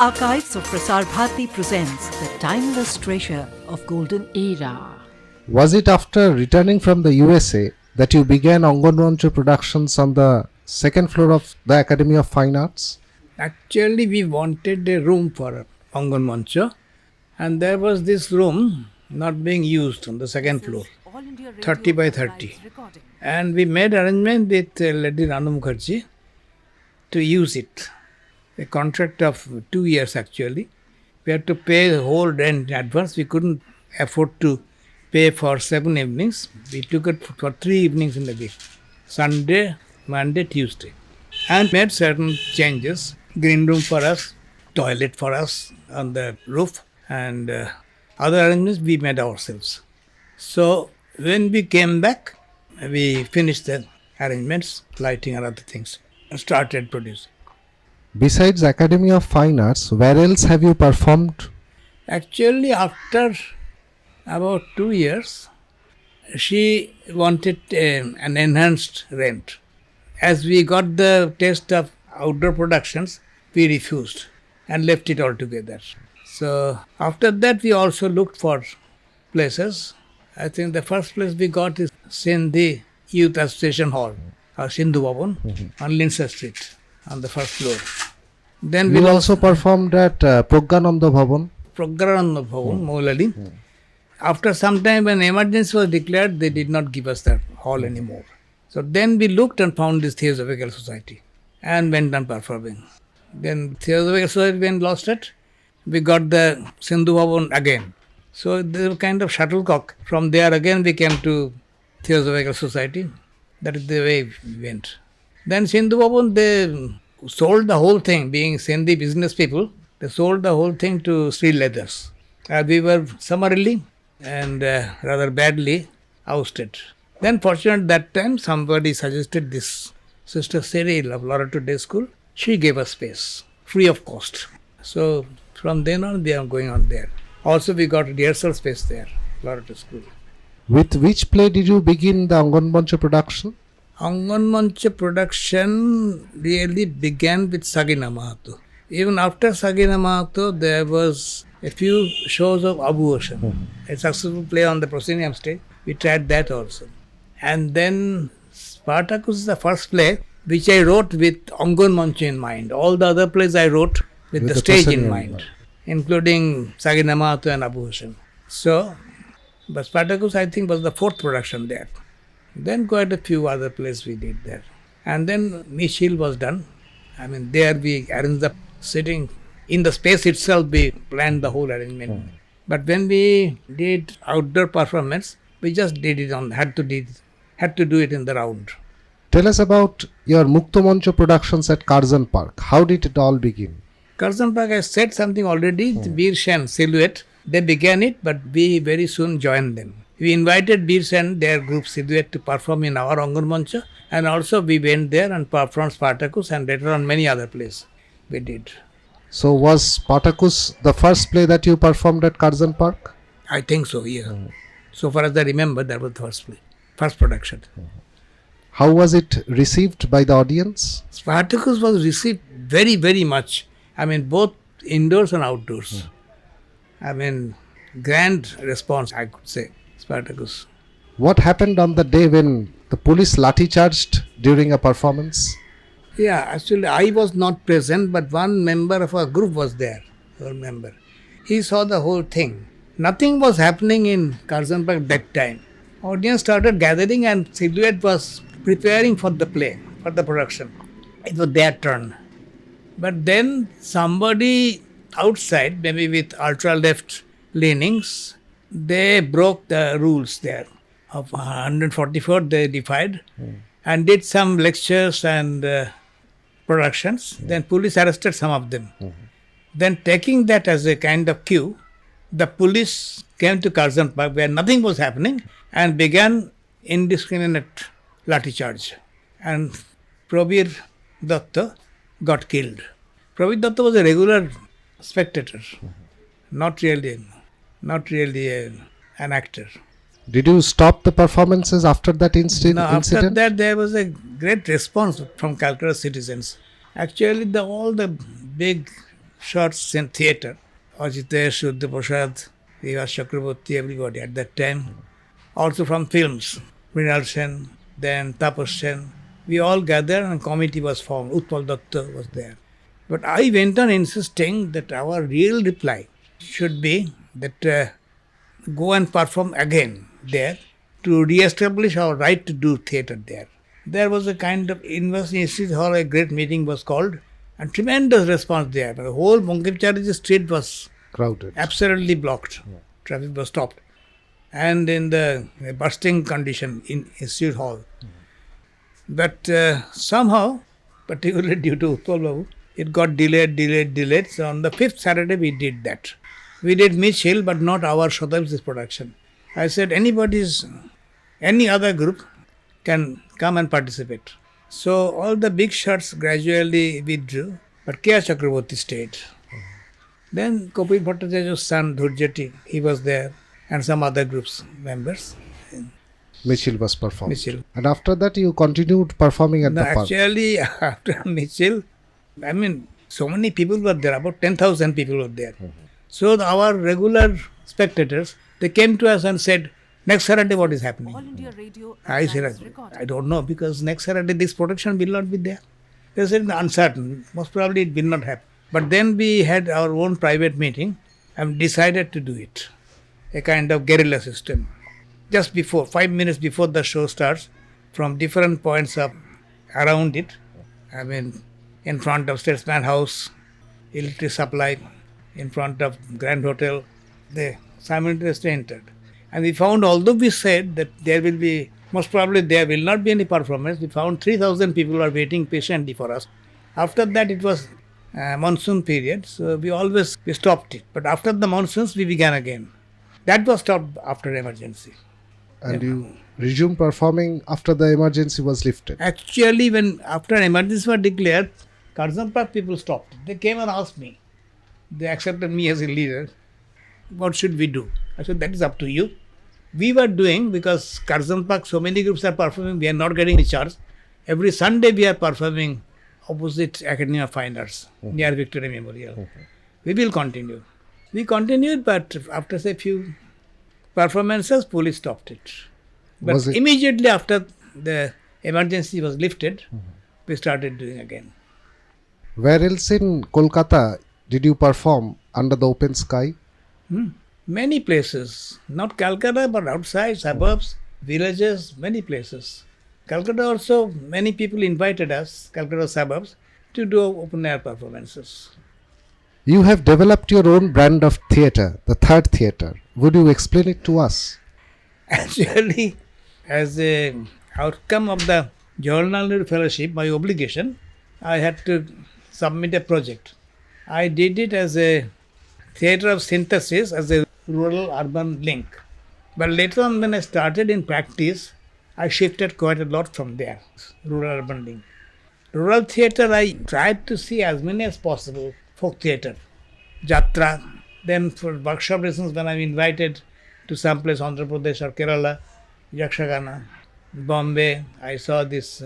Archives of Prasar Bharati presents the timeless treasure of golden era. Was it after returning from the USA that you began Aanganmanch productions on the second floor of the Academy of Fine Arts? Actually, we wanted a room for Aanganmanch, and there was this room not being used on the second floor, 30 by 30. And we made arrangement with Lady Ranu Mukherjee to use it. A contract of 2 years actually. We had to pay the whole rent in advance. We couldn't afford to pay for 7 evenings. We took it for 3 evenings in a week. Sunday, Monday, Tuesday. And made certain changes. Green room for us, toilet for us on the roof, and other arrangements we made ourselves. So when we came back, we finished the arrangements, lighting and other things, and started producing. Besides Academy of Fine Arts, where else have you performed? Actually, after about 2 years, she wanted an enhanced rent. As we got the taste of outdoor productions, we refused and left it altogether. So after that, we also looked for places. I think the first place we got is Sindhi Youth Association Hall, or Sindhu Bhavan, on Lindsay Street, on the first floor. Then we also performed at Progyananda Bhavan. Progyananda Bhavan, Moulali. After some time, when emergency was declared, they did not give us that hall anymore. So then we looked and found this Theosophical Society and went on performing. Then Theosophical Society, when lost it, we got the Sindhu Bhavan again. So there was kind of shuttlecock. From there again we came to Theosophical Society. That is the way we went. Then Sindhu Bhavan, they sold the whole thing. Being Sindhi business people, they sold the whole thing to Sri Leathers. We were summarily and rather badly ousted. Then fortunately that time somebody suggested this Sister Cyril of Loreto Day School. She gave us space, free of cost. So from then on we are going on there. Also we got rehearsal space there, Loreto School. With which play did you begin the Aanganmanch production? Aanganmanch production really began with Sagina Mahato. Even after Sagina Mahato, there was a few shows of Abu Ocean, a successful play on the proscenium stage. We tried that also. And then Spartacus is the first play which I wrote with Aanganmanch in mind. All the other plays I wrote with the stage in mind, including Sagina Mahato and Abu Ocean. So, but Spartacus I think was the fourth production there. Then quite a few other plays we did there. And then Miss Hill was done. I mean, there we arranged the sitting. In the space itself, we planned the whole arrangement. But when we did outdoor performance, we just did it had to do it in the round. Tell us about your Mukto Mancha productions at Curzon Park. How did it all begin? Curzon Park, I said something already. Beer Shen, Silhouette, they began it, but we very soon joined them. We invited Beer Shen, their group Silhouette, to perform in our Aanganmanch, and also we went there and performed Spartacus and later on many other plays we did. So was Spartacus the first play that you performed at Curzon Park? I think so, yeah. So far as I remember, that was the first play, first production. How was it received by the audience? Spartacus was received very, very much. I mean, both indoors and outdoors. I mean, grand response, I could say, Spartacus. What happened on the day when the police lathi charged during a performance? Yeah, actually I was not present, but one member of our group was there, our member. He saw the whole thing. Nothing was happening in Curzon Park that time. Audience started gathering and Silhouette was preparing for the play, for the production. It was their turn. But then somebody outside, maybe with ultra-left leanings, they broke the rules there. Of 144, they defied and did some lectures and productions. Then police arrested some of them. Then taking that as a kind of cue, the police came to Curzon Park where nothing was happening and began indiscriminate lathi charge. And Prabir Datta got killed. Prabir Datta was a regular spectator, not really an actor. Did you stop the performances after that incident? No, after that there was a great response from Calcutta citizens. Actually, all the big shots in theatre. Ajitesh, Shuddha Prasad, Viva Chakraborty, everybody at that time. Also from films, Mrinal Sen, then Tapas Sen. We all gathered and a committee was formed. Utpal Datta was there. But I went on insisting that our real reply should be that go and perform again there to re-establish our right to do theatre there. There was a kind of Institute Hall, a great meeting was called, and tremendous response there. The whole Bankipacharya street was Crowded. absolutely blocked. Traffic was stopped. And in the bursting condition in Institute Hall. But somehow, particularly due to Utpal Babu, it got delayed. So on the 5th Saturday we did that. We did Mitchell, but not our Shatabdi's production. I said any other group can come and participate. So all the big shots gradually withdrew, but K.R. Chakraborty stayed. Then Kopit Bhattacharya's son Dhurjati, he was there, and some other groups members. Mitchell was performed. Mitchell. And after that you continued performing at No, the park. actually, after Mitchell, so many people were there, about 10,000 people were there. So our regular spectators, they came to us and said, next Saturday what is happening? All India Radio. I said, I don't know, because next Saturday this production will not be there. They said, uncertain, most probably it will not happen. But then we had our own private meeting and decided to do it, a kind of guerrilla system. Just before, 5 minutes before the show starts, from different points of around it, in front of Statesman House, electric supply, in front of Grand Hotel, they simultaneously entered. And we found, although we said that there will be, most probably there will not be any performance, we found 3,000 people were waiting patiently for us. After that it was monsoon period, so we stopped it. But after the monsoons, we began again. That was stopped after emergency. And you resumed performing after the emergency was lifted. Actually, when after emergency was declared, Curzon Park people stopped. They came and asked me. They accepted me as a leader. What should we do? I said, that is up to you. We were doing, because Curzon Park, so many groups are performing, we are not getting a charge. Every Sunday we are performing opposite Academy of Fine Arts, near Victoria Memorial. We will continue. We continued, but after a few performances, police stopped it. But immediately after the emergency was lifted, we started doing again. Where else in Kolkata did you perform under the open sky? Many places, not Calcutta, but outside, suburbs, villages, many places. Calcutta also, many people invited us, Calcutta suburbs, to do open air performances. You have developed your own brand of theatre, the Third Theatre. Would you explain it to us? Actually, as an outcome of the Journal Fellowship, my obligation, I had to submit a project. I did it as a theatre of synthesis, as a rural-urban link. But later on, when I started in practice, I shifted quite a lot from there, rural-urban link. Rural theatre, I tried to see as many as possible, folk theatre, jatra. Then for workshop reasons, when I'm invited to some place, Andhra Pradesh or Kerala, Yakshagana, Bombay, I saw this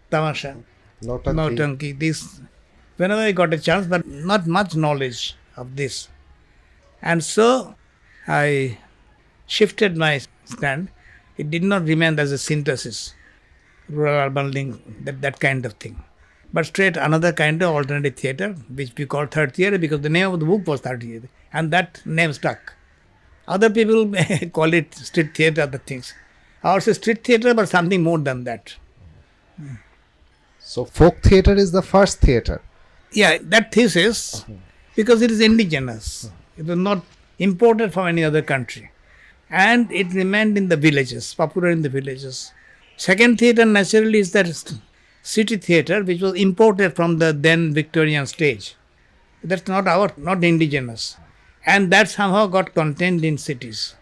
tamasha, Nautanki, this. Whenever I got a chance, but not much knowledge of this. And so I shifted my stand. It did not remain as a synthesis, rural-urban link, that kind of thing. But straight another kind of alternative theatre, which we call Third Theatre, because the name of the book was Third Theatre, and that name stuck. Other people may call it street theatre, other things. Ours is street theatre, but something more than that. So folk theatre is the first theatre. Yeah, that thesis, because it is indigenous. It was not imported from any other country. And it remained in the villages, popular in the villages. Second theatre naturally is that city theatre, which was imported from the then Victorian stage. That's not indigenous. And that somehow got contained in cities.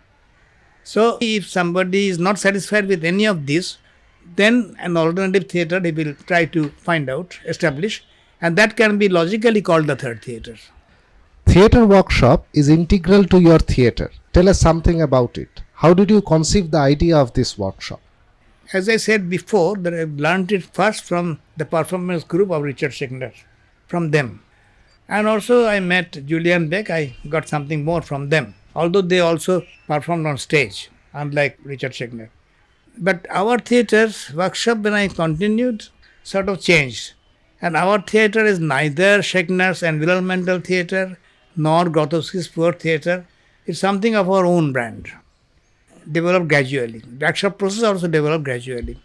So if somebody is not satisfied with any of this, then an alternative theatre he will try to find out, establish, and that can be logically called the Third Theatre. Theatre workshop is integral to your theatre. Tell us something about it. How did you conceive the idea of this workshop? As I said before, that I learned it first from the performance group of Richard Schickner, from them. And also I met Julian Beck. I got something more from them. Although they also performed on stage, unlike Richard Schechner. But our theatre's workshop, when I continued, sort of changed. And our theatre is neither Schechner's environmental theatre nor Grotowski's poor theatre. It's something of our own brand, developed gradually. Workshop process also developed gradually.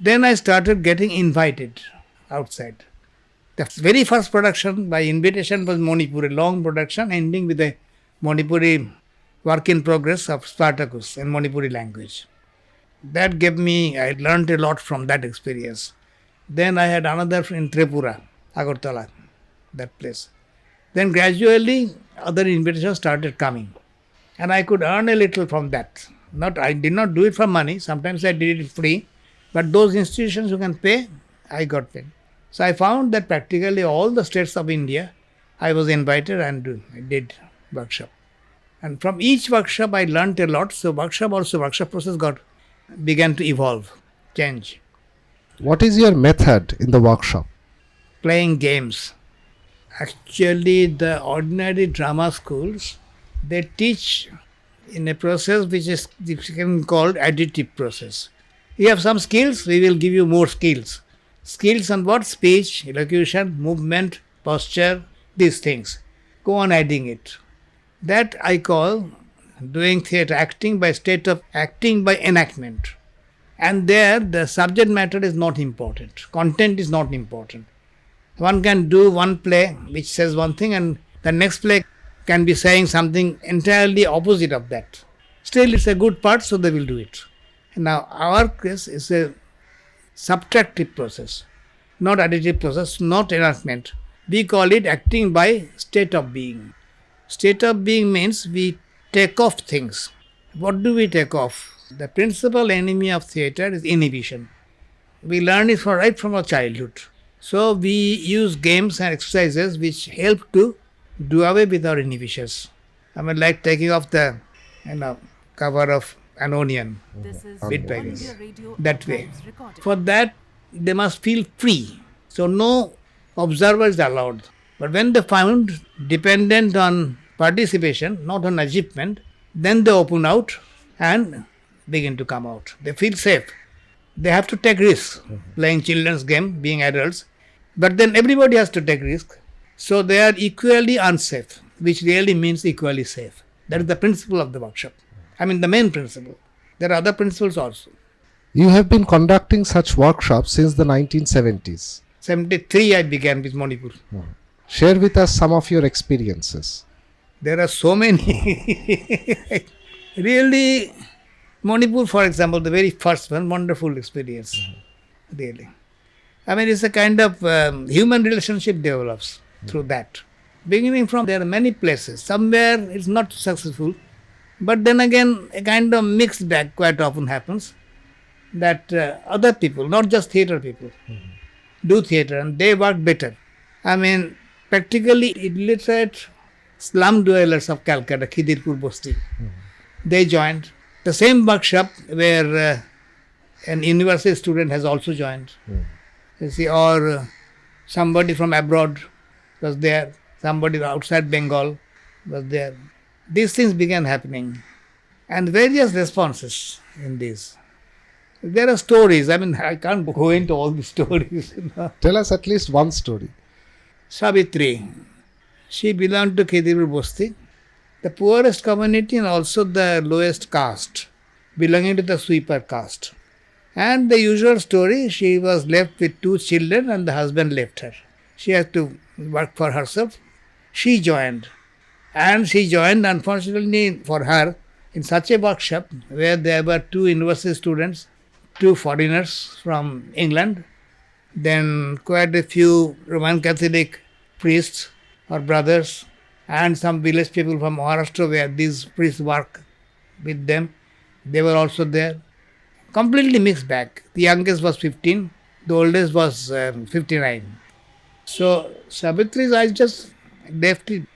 Then I started getting invited outside. The very first production by invitation was Manipuri, long production ending with a Manipuri work in progress of Spartacus in Manipuri language. That gave me, I learned a lot from that experience. Then I had another in Tripura, Agartala, that place. Then gradually other invitations started coming. And I could earn a little from that. I did not do it for money. Sometimes I did it free. But those institutions who can pay, I got paid. So I found that practically all the states of India, I was invited and I did workshop. And from each workshop, I learnt a lot. So workshop process began to evolve, change. What is your method in the workshop? Playing games. Actually, the ordinary drama schools, they teach in a process which is called additive process. You have some skills, we will give you more skills. Skills on what? Speech, elocution, movement, posture, these things. Go on adding it. That I call doing theatre, acting by enactment. And there the subject matter is not important. Content is not important. One can do one play which says one thing and the next play can be saying something entirely opposite of that. Still it's a good part, so they will do it. Now our case is a subtractive process, not additive process, not enactment. We call it acting by state of being. State of being means we take off things. What do we take off? The principal enemy of theatre is inhibition. We learn it right from our childhood. So we use games and exercises which help to do away with our inhibitions. I mean, like taking off the cover of an onion, bit by bit, that way. For that, they must feel free. So no observer is allowed. But when they found dependent on participation, not on achievement, then they open out and begin to come out. They feel safe. They have to take risks, playing children's game, being adults. But then everybody has to take risks. So they are equally unsafe, which really means equally safe. That is the principle of the workshop. I mean the main principle. There are other principles also. You have been conducting such workshops since the 1970s. 73 I began with Manipur. Share with us some of your experiences. There are so many. Really, Manipur, for example, the very first one, wonderful experience. Really. I mean, it's a kind of human relationship develops through that. Beginning from, there are many places. Somewhere it's not successful, but then again, a kind of mixed bag quite often happens that other people, not just theatre people, do theatre and they work better. I mean, practically illiterate slum dwellers of Calcutta, Khidirpur Bosti, they joined. The same workshop where an university student has also joined. You see, or somebody from abroad was there, somebody outside Bengal was there. These things began happening and various responses in this. There are stories. I mean, I can't go into all the stories. Tell us at least one story. Savitri, she belonged to Khidirpur Bosti, the poorest community and also the lowest caste, belonging to the sweeper caste. And the usual story, she was left with 2 children and the husband left her. She had to work for herself. She joined. And she joined, unfortunately for her, in such a workshop where there were 2 university students, 2 foreigners from England, then quite a few Roman Catholic priests or brothers, and some village people from Maharashtra where these priests work with them. They were also there. Completely mixed bag. The youngest was 15, the oldest was 59. So Savitri's, I just left it.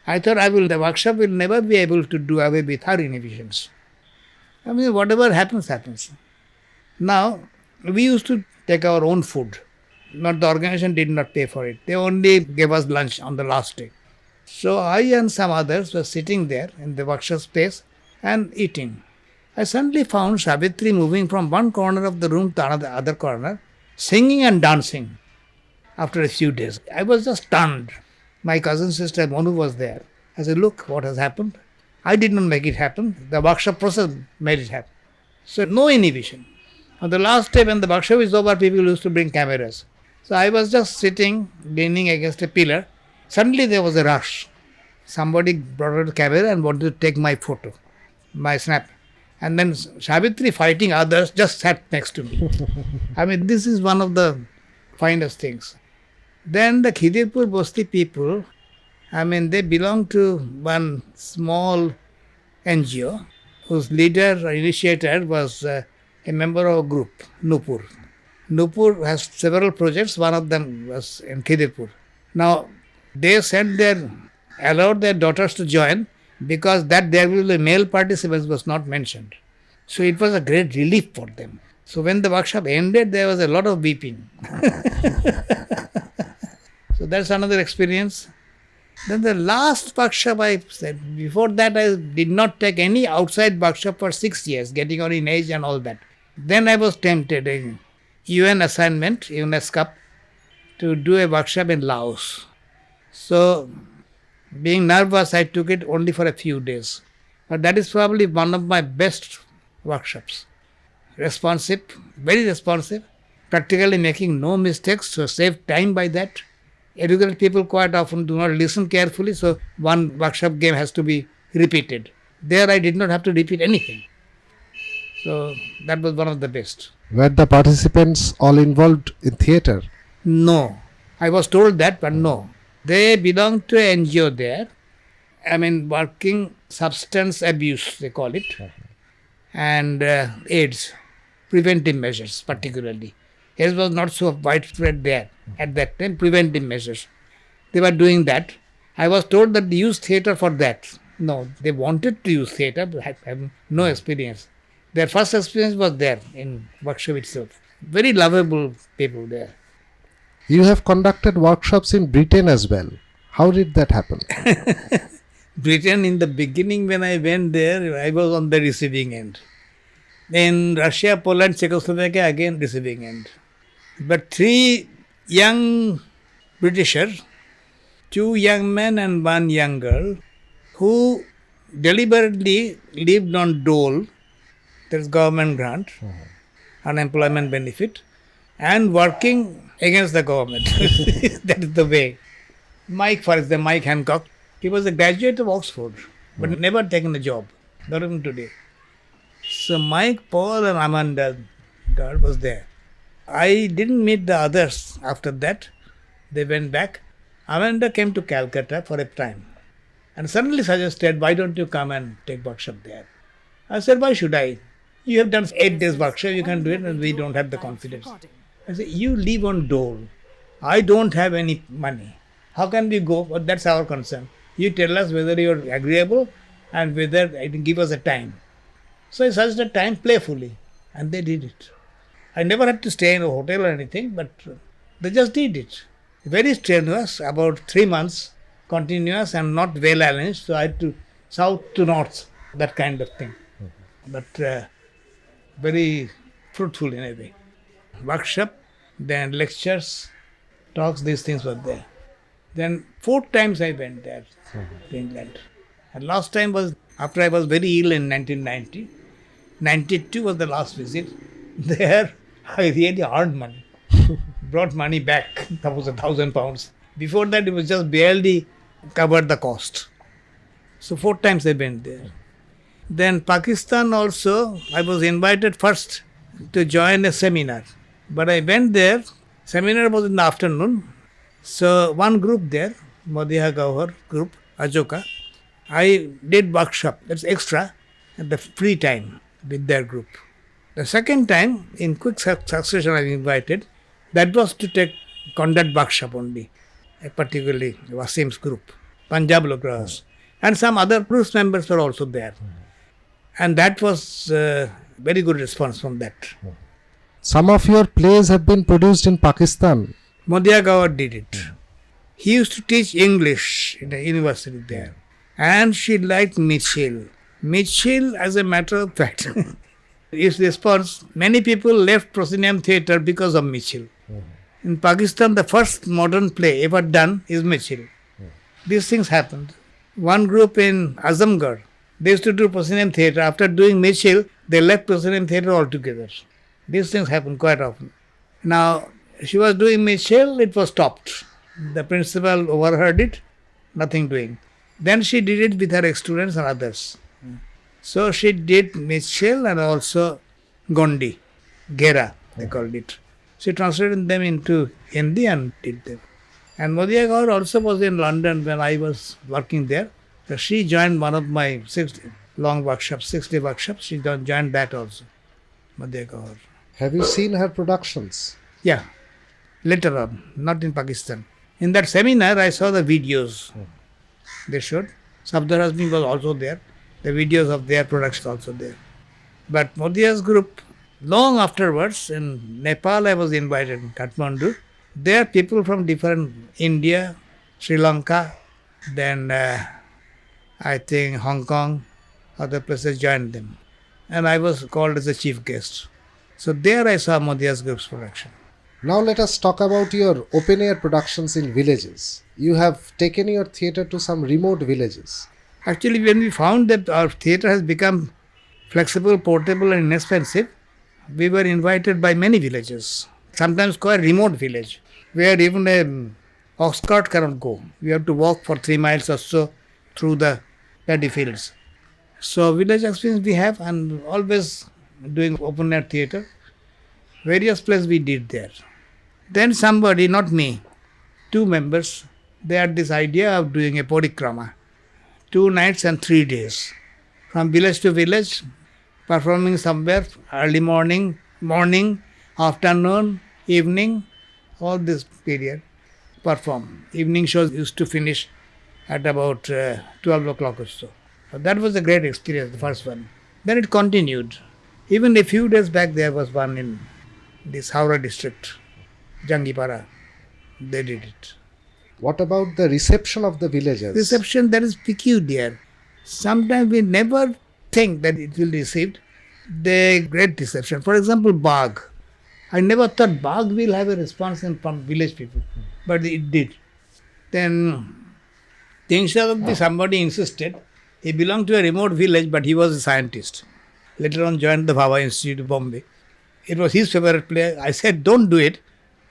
I thought the workshop will never be able to do away with her inhibitions. I mean, whatever happens, happens. Now, we used to take our own food. Not the organization did not pay for it. They only gave us lunch on the last day. So I and some others were sitting there in the workshop space and eating. I suddenly found Savitri moving from one corner of the room to another other corner, singing and dancing after a few days. I was just stunned. My cousin sister Monu was there. I said, look what has happened. I did not make it happen. The workshop process made it happen. So no inhibition. On the last day when the workshop is over, people used to bring cameras. So I was just sitting, leaning against a pillar. Suddenly there was a rush. Somebody brought out a camera and wanted to take my photo, my snap. And then Savitri, fighting others, just sat next to me. I mean, this is one of the finest things. Then the Khidirpur Bosti people, I mean, they belong to one small NGO whose leader or initiator was a member of a group, Nupur. Nupur has several projects, one of them was in Khidirpur. Now, they allowed their daughters to join because that there will be male participants was not mentioned. So it was a great relief for them. So when the workshop ended, there was a lot of weeping. So that's another experience. Then the last workshop I said, before that I did not take any outside workshop for 6 years, getting on in age and all that. Then I was tempted, a UN assignment, UNESCO, to do a workshop in Laos. So being nervous, I took it only for a few days. But that is probably one of my best workshops. Responsive, very responsive, practically making no mistakes, so save time by that. Educated people quite often do not listen carefully, so one workshop game has to be repeated. There I did not have to repeat anything. So that was one of the best. Were the participants all involved in theatre? No. I was told that, but no. They belong to an NGO there. I mean, working substance abuse, they call it, and AIDS, preventive measures particularly. AIDS was not so widespread there at that time, preventive measures. They were doing that. I was told that they use theatre for that. No, they wanted to use theatre, but have no experience. Their first experience was there in workshop itself. Very lovable people there. You have conducted workshops in Britain as well. How did that happen? Britain, in the beginning when I went there, I was on the receiving end. In Russia, Poland, Czechoslovakia, again receiving end. But 3 young Britishers, 2 young men and 1 young girl, who deliberately lived on dole, that is government grant, unemployment benefit, and working against the government. That is the way. Mike, for example, Mike Hancock, he was a graduate of Oxford, but never taken a job, not even today. So Mike, Paul and Amanda girl was there. I didn't meet the others after that. They went back. Amanda came to Calcutta for a time and suddenly suggested, why don't you come and take workshop there? I said, why should I? You have done 8 days workshop, you can do it, and we don't have the confidence. I said, you live on dole. I don't have any money. How can we go? Well, that's our concern. You tell us whether you are agreeable and whether it will give us a time. So I suggested time playfully, and they did it. I never had to stay in a hotel or anything, but they just did it. Very strenuous, about 3 months, continuous and not well arranged. So I had to south to north, that kind of thing. But very fruitful in a way. Workshop, then lectures, talks, these things were there. Then 4 times I went there to England. And last time was after I was very ill in 1990. 92 was the last visit. There I really earned money. Brought money back, £1,000. Before that it was just barely covered the cost. So 4 times I went there. Then Pakistan also, I was invited first to join a seminar. But I went there, seminar was in the afternoon. So one group there, Madiha Gauhar group, Ajoka, I did workshop, that's extra, at the free time with their group. The second time, in quick succession I was invited, that was to conduct workshop only, particularly Wasim's group, Punjab Lograhas. And some other group members were also there. And that was very good response from that. Some of your plays have been produced in Pakistan. Modiya Gaur did it. He used to teach English in a university there. And she liked Mitchell. Mitchell, as a matter of fact, his response, many people left proscenium theatre because of Mitchell. In Pakistan, the first modern play ever done is Mitchell. These things happened. One group in Azamgarh, they used to do proscenium theatre. After doing Mitchell, they left proscenium theatre altogether. These things happen quite often. Now, she was doing Mitchell, it was stopped. The principal overheard it, nothing doing. Then she did it with her students and others. So she did Mitchell and also Gondi, Gera, they called it. She translated them into Hindi and did them. And Modiya Gaur also was in London when I was working there. So she joined one of my 60 workshops. She joined that also, Modiya Gaur. Have you seen her productions? Yeah, later on, not in Pakistan. In that seminar, I saw the videos they showed. Sabdar Hazmi was also there. The videos of their productions also there. But Modiya's group, long afterwards, in Nepal I was invited, in Kathmandu. There are people from different, India, Sri Lanka, then I think Hong Kong, other places joined them. And I was called as a chief guest. So there I saw Modiya's group's production. Now let us talk about your open air productions in villages. You have taken your theatre to some remote villages. Actually, when we found that our theatre has become flexible, portable and inexpensive, we were invited by many villages, sometimes quite remote village, where even a ox cart cannot go. We have to walk for 3 miles or so through the paddy fields. So village experience we have, and always doing open air theatre. Various places we did there. Then somebody, not me, 2 members, they had this idea of doing a porikrama, 2 nights and 3 days, from village to village, performing somewhere early morning, afternoon, evening, all this period, perform. Evening shows used to finish at about 12 o'clock or so. So that was a great experience, the first one. Then it continued. Even a few days back there was one in this Howrah district, Jangipara. They did it. What about the reception of the villagers? Reception, that is peculiar. Sometimes we never think that it will be received. The great reception. For example, Bagh. I never thought Bagh will have a response from village people, but it did. Then, somebody insisted. He belonged to a remote village, but he was a scientist. Later on joined the Bhabha Institute of Bombay. It was his favorite play. I said, don't do it.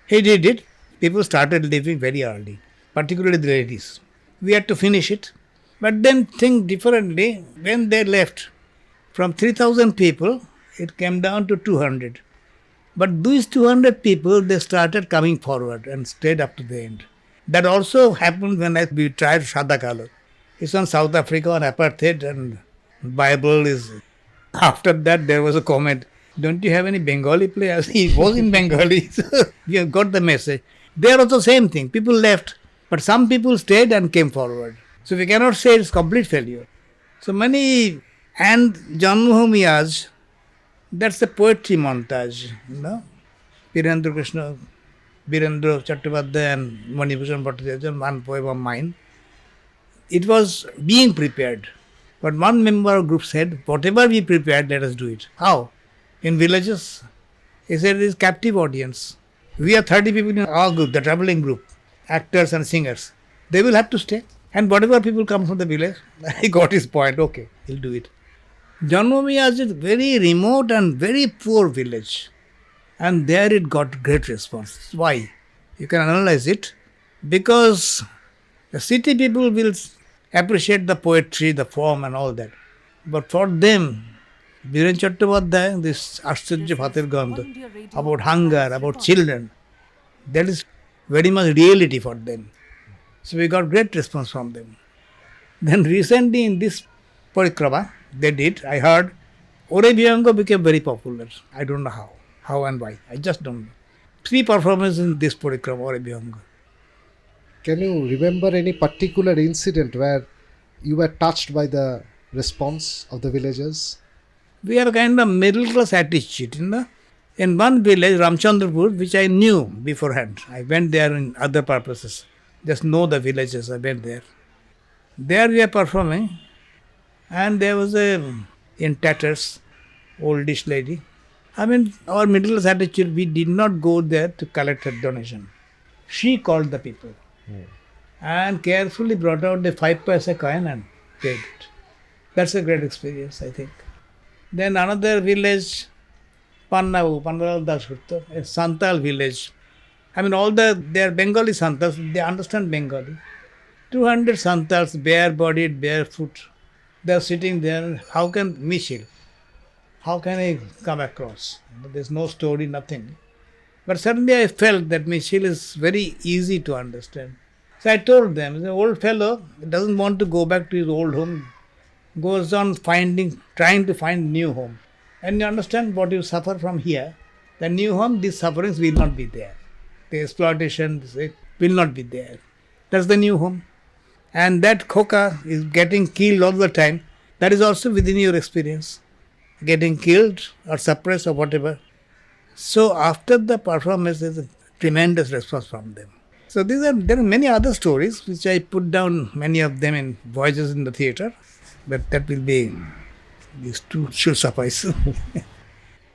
He did it. People started leaving very early, particularly the ladies. We had to finish it. But then think differently. When they left, from 3,000 people, it came down to 200. But these 200 people, they started coming forward and stayed up to the end. That also happened when we tried Shadakalo. It's on South Africa on apartheid, and Bible is... After that, there was a comment, don't you have any Bengali play? I said, he was in Bengali, so we have got the message. There also same thing. People left, but some people stayed and came forward. So we cannot say it's complete failure. So many, and Janmabhoomi Aaj, that's a poetry montage, you know. Birendra Krishna, Birendra Chattopadhyay and Manibhushan Bhattacharya, one poem of mine. It was being prepared. But one member of group said, whatever we prepared, let us do it. How? In villages. He said, it is captive audience. We are 30 people in our group, the travelling group, actors and singers. They will have to stay. And whatever people come from the village, he got his point, okay, he'll do it. Janmabhoomi Aaj is a very remote and very poor village. And there it got great response. Why? You can analyze it. Because the city people will appreciate the poetry, the form and all that. But for them, Biren Chattopadhyay, this Ashcharya Bhater Gandha, about hunger, about children, that is very much reality for them. So we got great response from them. Then recently in this parikrama, they did, I heard, Ore Bhyanga became very popular. I don't know how and why. I just don't know. 3 performances in this parikrama, Ore Bhyanga. Can you remember any particular incident where you were touched by the response of the villagers? We have a kind of middle class attitude, you know. In one village, Ramchandrapur, which I knew beforehand. I went there in other purposes. Just know the villages, I went there. There we are performing, and there was in tatters, oldish lady. I mean, our middle class attitude, we did not go there to collect a donation. She called the people and carefully brought out the 5 paisa coin and paid it. That's a great experience, I think. Then another village, Pannalal Dasgupta, a Santal village. I mean, they are Bengali Santals, they understand Bengali. 200 Santals, bare-bodied, barefoot. They are sitting there. How can Michel? How can I come across? There's no story, nothing. But suddenly I felt that Michel is very easy to understand. So I told them, the old fellow doesn't want to go back to his old home, goes on trying to find new home. And you understand what you suffer from here. The new home, these sufferings will not be there. The exploitation will not be there. That's the new home. And that Khoka is getting killed all the time. That is also within your experience. Getting killed or suppressed or whatever. So after the performance, there's a tremendous response from them. So there are many other stories which I put down, many of them in Voyages in the Theatre. But that will be, these two should suffice.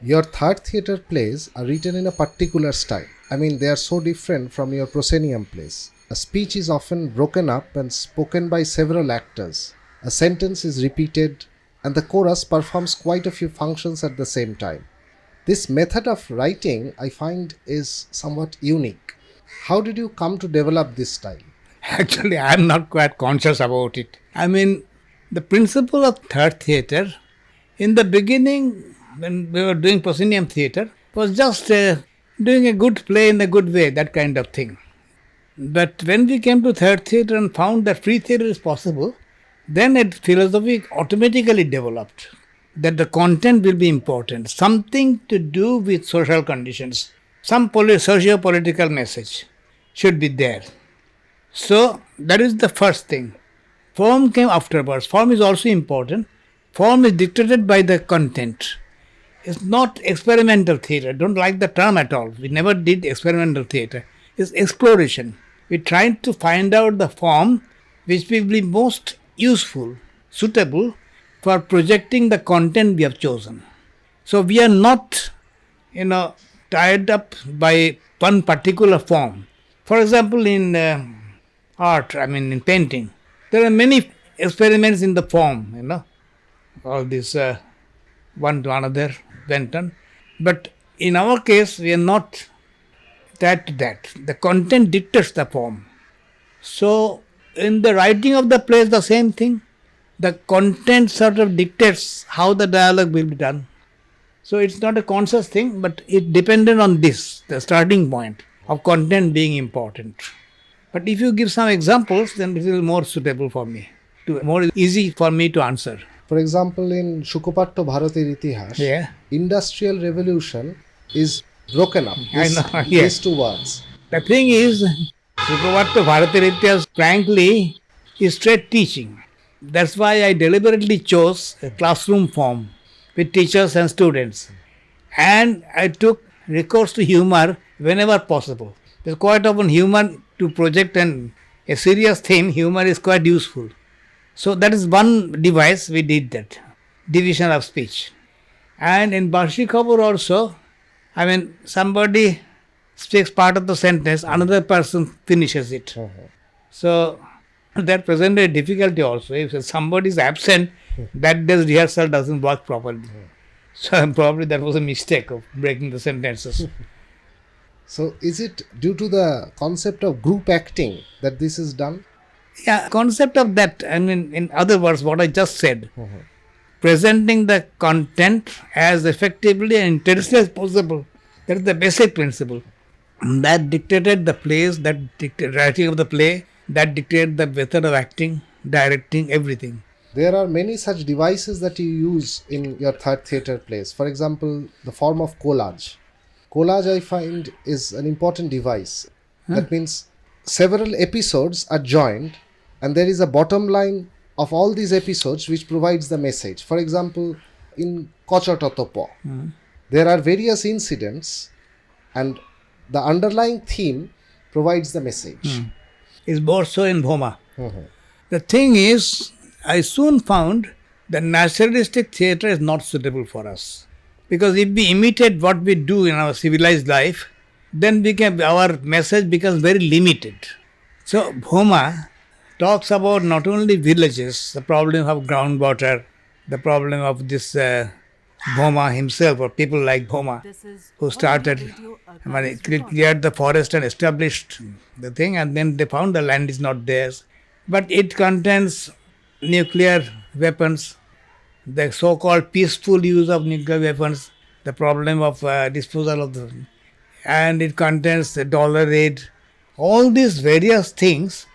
Your third theatre plays are written in a particular style. I mean, they are so different from your proscenium plays. A speech is often broken up and spoken by several actors. A sentence is repeated and the chorus performs quite a few functions at the same time. This method of writing, I find, is somewhat unique. How did you come to develop this style? Actually, I am not quite conscious about it. I mean, the principle of third theatre, in the beginning, when we were doing proscenium theatre, was just doing a good play in a good way, that kind of thing. But when we came to third theatre and found that free theatre is possible, then a philosophy automatically developed that the content will be important, something to do with social conditions, some socio-political message should be there. So that is the first thing. Form came afterwards. Form is also important. Form is dictated by the content. It's not experimental theatre. Don't like the term at all. We never did experimental theatre. It's exploration. We tried to find out the form which will be most useful, suitable for projecting the content we have chosen. So we are not, tied up by one particular form. For example, in art, in painting, there are many experiments in the form, all this one to another went on. But in our case, we are not that. The content dictates the form. So in the writing of the plays, the same thing. The content sort of dictates how the dialogue will be done. So it's not a conscious thing, but it depended on this, the starting point of content being important. But if you give some examples, then it will be more suitable for me, more easy for me to answer. For example, in Shukopatto Bharati's Itihash, industrial revolution is broken up. These two words. The thing is, Shukopatto Bharati's Itihash, frankly, is straight teaching. That's why I deliberately chose a classroom form with teachers and students. And I took recourse to humor whenever possible. There's quite often humor to project a serious theme, humor is quite useful. So that is one device we did that, division of speech. And in Barshi Khabur also, somebody speaks part of the sentence, another person finishes it. So that presented a difficulty also. If somebody is absent, that day's rehearsal doesn't work properly. So probably that was a mistake of breaking the sentences. So is it due to the concept of group acting that this is done? Yeah, concept of that, in other words, what I just said, presenting the content as effectively and intensely as possible. That is the basic principle. That dictated the plays, that dictated writing of the play, that dictated the method of acting, directing, everything. There are many such devices that you use in your third theatre plays. For example, the form of collage. Collage, I find, is an important device. That means several episodes are joined and there is a bottom line of all these episodes which provides the message. For example, in Kochototopo, There are various incidents, and the underlying theme provides the message. Is more so in Bhoma. The thing is, I soon found that naturalistic theatre is not suitable for us. Because if we imitate what we do in our civilized life, then our message becomes very limited. So Bhoma talks about not only villages, the problem of groundwater, the problem of this Bhoma himself, or people like Bhoma, who started, cleared the forest and established the thing, and then they found the land is not theirs. But it contains nuclear weapons, the so-called peaceful use of nuclear weapons, the problem of disposal of the, and it contains the dollar aid. All these various things,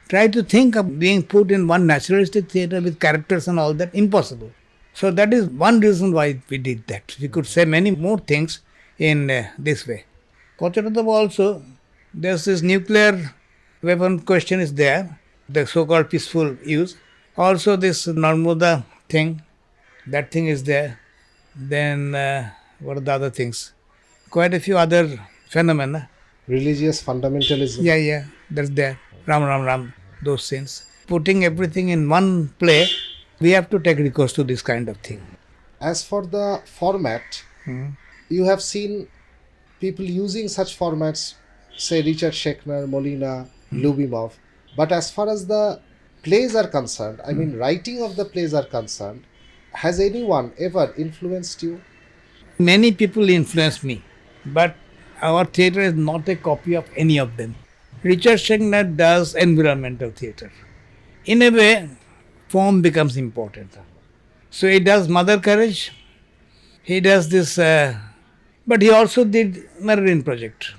try to think of being put in one naturalistic theatre with characters and all that, impossible. So that is one reason why we did that. We could say many more things in this way. Kocharatava also, there's this nuclear weapon question is there, the so-called peaceful use. Also this Narmada thing, that thing is there. Then what are the other things? Quite a few other phenomena. Religious fundamentalism. Yeah, that's there. Ram, those things. Putting everything in one play, we have to take recourse to this kind of thing. As for the format, you have seen people using such formats, say Richard Schechner, Molina, Lubimov. But as far as the plays are concerned, I mean writing of the plays are concerned, has anyone ever influenced you? Many people influence me, but our theatre is not a copy of any of them. Richard Schechner does environmental theatre. In a way, form becomes important. So he does Mother Courage, he does this, but he also did Marine Project.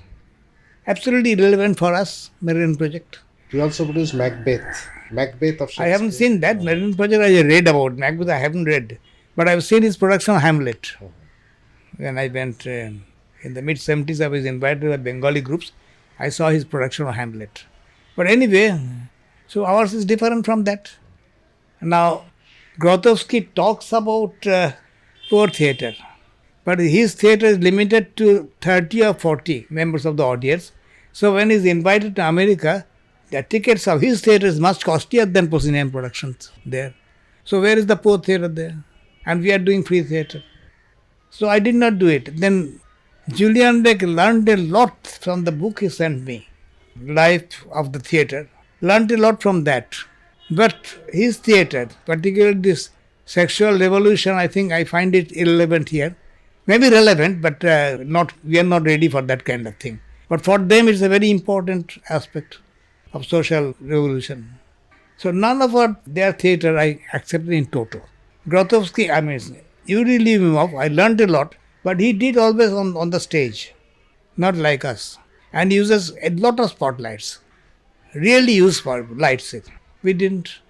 Absolutely irrelevant for us, Marine Project. He also produced Macbeth of Shakespeare. I haven't seen that. Marine Project I read about. Macbeth I haven't read. But I've seen his production of Hamlet. When I went in the mid-70s, I was invited by Bengali groups. I saw his production of Hamlet. But anyway, so ours is different from that. Now, Grotowski talks about poor theatre. But his theatre is limited to 30 or 40 members of the audience. So when he's invited to America, the tickets of his theatre is much costlier than proscenium productions there. So where is the poor theatre there? And we are doing free theatre. So I did not do it. Then Julian Beck learned a lot from the book he sent me, Life of the Theatre. Learned a lot from that. But his theatre, particularly this sexual revolution, I think I find it irrelevant here. Maybe relevant, but we are not ready for that kind of thing. But for them it's a very important aspect of social revolution. So none of their theatre I accepted in toto. Grotowski, Yuri Lyubimov, I learned a lot, but he did always on the stage, not like us. And he uses a lot of spotlights. Really use spotlights. We didn't.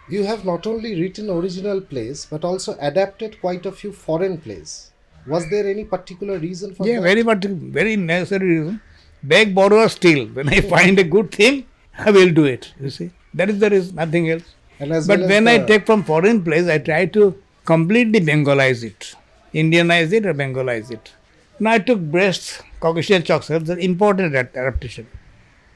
You have not only written original plays, but also adapted quite a few foreign plays. Was there any particular reason for that? Yeah, very necessary reason. Beg, borrow, or steal. When I find a good theme, I will do it. You see, that is the reason, nothing else. But when I take from foreign plays, I try to completely Bengalize it, Indianize it or Bengalize it. Now I took Brecht's Caucasian Chalks, an important adaptation.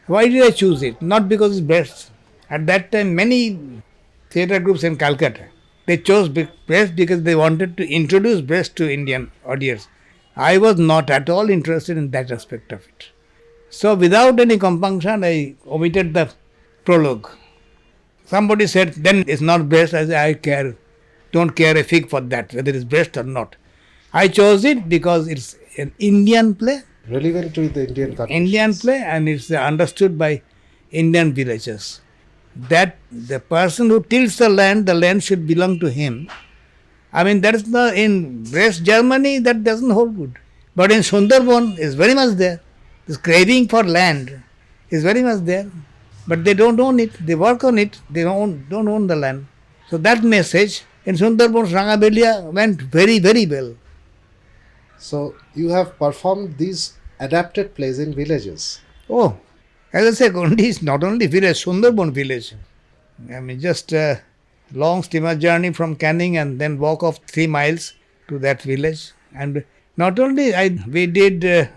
Why did I choose it? Not because it's Brecht. At that time, many theatre groups in Calcutta, they chose Brecht because they wanted to introduce Brecht to Indian audience. I was not at all interested in that aspect of it. So without any compunction, I omitted the prologue. Somebody said, then it's not Brecht. I said, don't care a fig for that, whether it's Brecht or not. I chose it because it's an Indian play. Relevant to the Indian country. Indian play, and it's understood by Indian villagers. That the person who tills the land should belong to him. That is not in West Germany, that doesn't hold good. But in Sundarban, it's very much there. This craving for land is very much there. But they don't own it. They work on it. They don't own the land. So that message in Sundarban's Rangabelia went very, very well. So you have performed these adapted plays in villages. Oh, as I say, Gondi is not only village, Sundarban village. Just a long steamer journey from Canning and then walk of 3 miles to that village. And Not only we did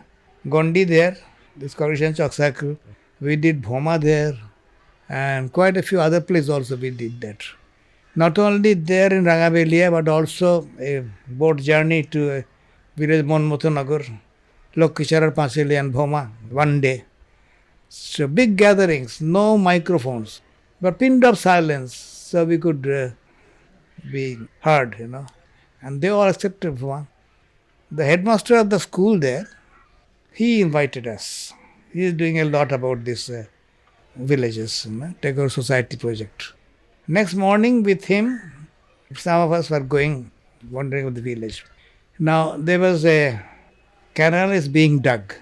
Gondi there, this Coruscant Chaksaku. We did Bhoma there, and quite a few other places also we did that. Not only there in Rangabelia, but also a boat journey to a village Monmotonagar, Lokkicharar Pasili and Bhoma, one day. So big gatherings, no microphones, but pinned up silence, so we could be heard, And they all accepted Bhoma. The headmaster of the school there, he invited us. He is doing a lot about this villages, Tagore Society project. Next morning with him, some of us were wandering with the village. Now there was a canal is being dug,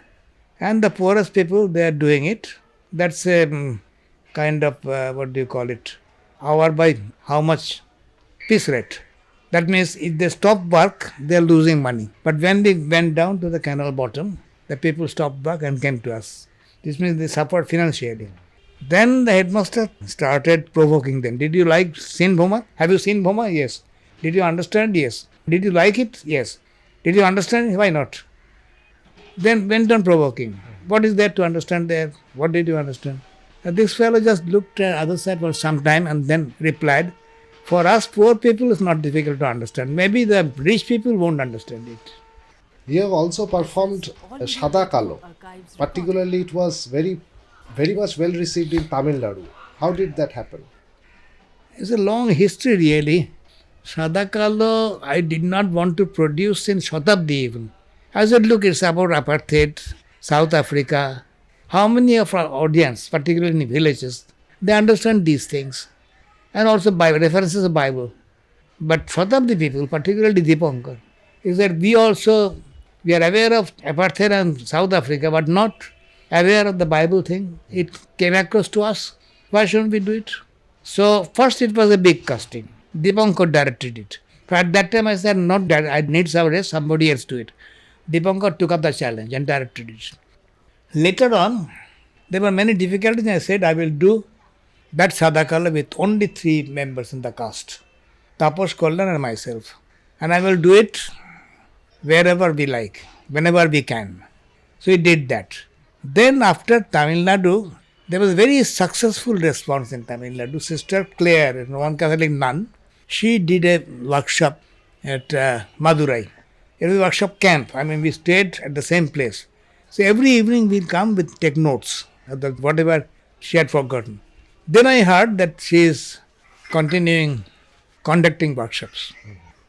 and the poorest people, they are doing it. That's a kind of, hour by how much? Piece rate. That means if they stop work, they are losing money. But when we went down to the canal bottom, the people stopped work and came to us. This means they suffered financially. Then the headmaster started provoking them. Did you seen Bhoma? Have you seen Bhoma? Yes. Did you understand? Yes. Did you like it? Yes. Did you understand? Why not? Then went on provoking. What is there to understand there? What did you understand? And this fellow just looked at the other side for some time and then replied, for us poor people it's not difficult to understand. Maybe the rich people won't understand it. You have also performed Shada Kalo. Particularly, it was very much well received in Tamil Nadu. How did that happen? It's a long history, really. Shada Kalo, I did not want to produce in Shatabdi even. I said, look, it's about apartheid, South Africa. How many of our audience, particularly in villages, they understand these things? And also Bible, references of Bible. But Shatabdi people, particularly Dipankar, is that we are aware of apartheid and South Africa, but not aware of the Bible thing. It came across to us. Why shouldn't we do it? So first it was a big casting. Dipankar directed it. But at that time I said, not that, I need somebody else do it. Dipankar took up the challenge and directed it. Later on, there were many difficulties and I said, I will do that Sadakala with only 3 members in the cast. Taposh Kollan and myself. And I will do it wherever we like, whenever we can. So he did that. Then after Tamil Nadu, there was a very successful response in Tamil Nadu. Sister Claire, one Catholic nun, she did a workshop at Madurai. It was a workshop camp. We stayed at the same place. So every evening we'll come with take notes, whatever she had forgotten. Then I heard that she is continuing conducting workshops.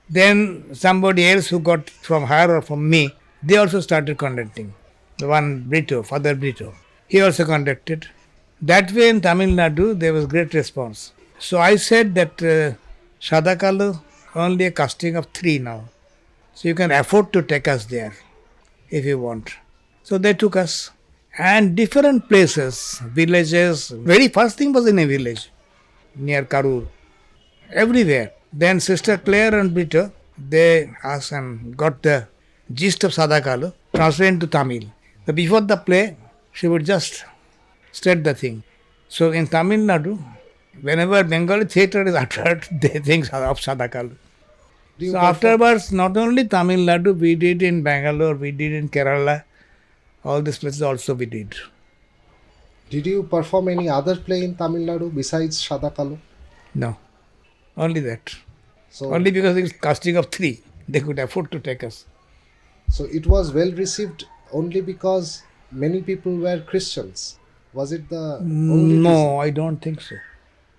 Then somebody else who got from her or from me, they also started conducting. The one Brito, Father Brito, he also conducted. That way in Tamil Nadu, there was great response. So I said that Shadakalu, only a casting of 3 now. So you can afford to take us there if you want. So they took us. And different places, villages, very first thing was in a village near Karur. Everywhere. Then Sister Claire and Brito, they asked and got the gist of Sadakalu, translated into Tamil. So before the play, she would just state the thing. So in Tamil Nadu, whenever Bengali theatre is uttered, they think of Sadakalu. So afterwards, not only Tamil Nadu, we did in Bangalore, we did in Kerala, all these places also we did. Did you perform any other play in Tamil Nadu besides Shadakalu? No, only that. So, only because it's casting of 3, they could afford to take us. So it was well received only because many people were Christians. Was it the only No, reason? I don't think so.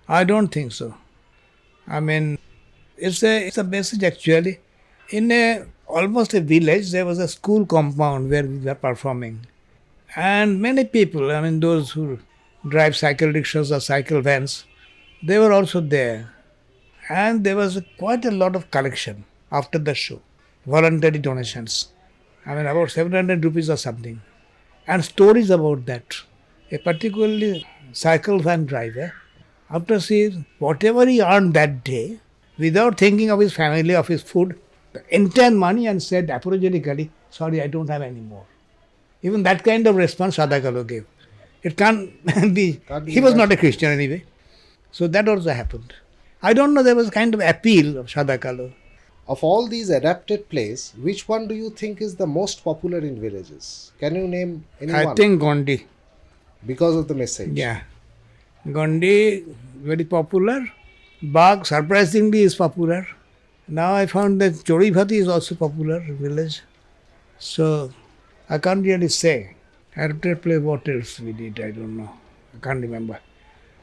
I don't think so. It's a message actually. In almost a village, there was a school compound where we were performing. And many people, those who drive cycle rickshaws or cycle vans, they were also there. And there was quite a lot of collection after the show. Voluntary donations. About 700 rupees or something. And stories about that. A particularly cycle van driver, after seeing whatever he earned that day, without thinking of his family, of his food, the entire money, and said apologetically, sorry, I don't have any more. Even that kind of response Sadakalu gave. It can't be, he was not a Christian anyway. So that also happened. I don't know, there was a kind of appeal of Sadakalu. Of all these adapted plays, which one do you think is the most popular in villages? Can you name anyone? I think Gondi. Because of the message. Yeah. Gondi, very popular. Bagh, surprisingly, is popular. Now I found that Chori Bhati is also popular in village. So I can't really say. Adapted play, what else we did, I don't know. I can't remember.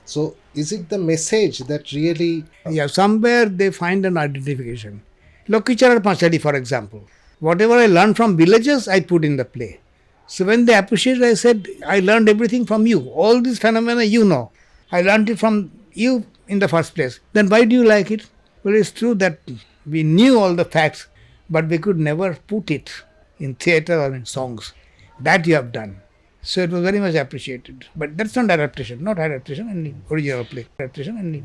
So is it the message that really... Yeah, somewhere they find an identification. Lokicharar Panchali, for example. Whatever I learned from villages, I put in the play. So when they appreciate, I said, I learned everything from you. All these phenomena you know. I learned it from you in the first place. Then why do you like it? Well, it's true that we knew all the facts, but we could never put it in theatre or in songs. That you have done. So it was very much appreciated. But that's not adaptation, only original play. Adaptation only.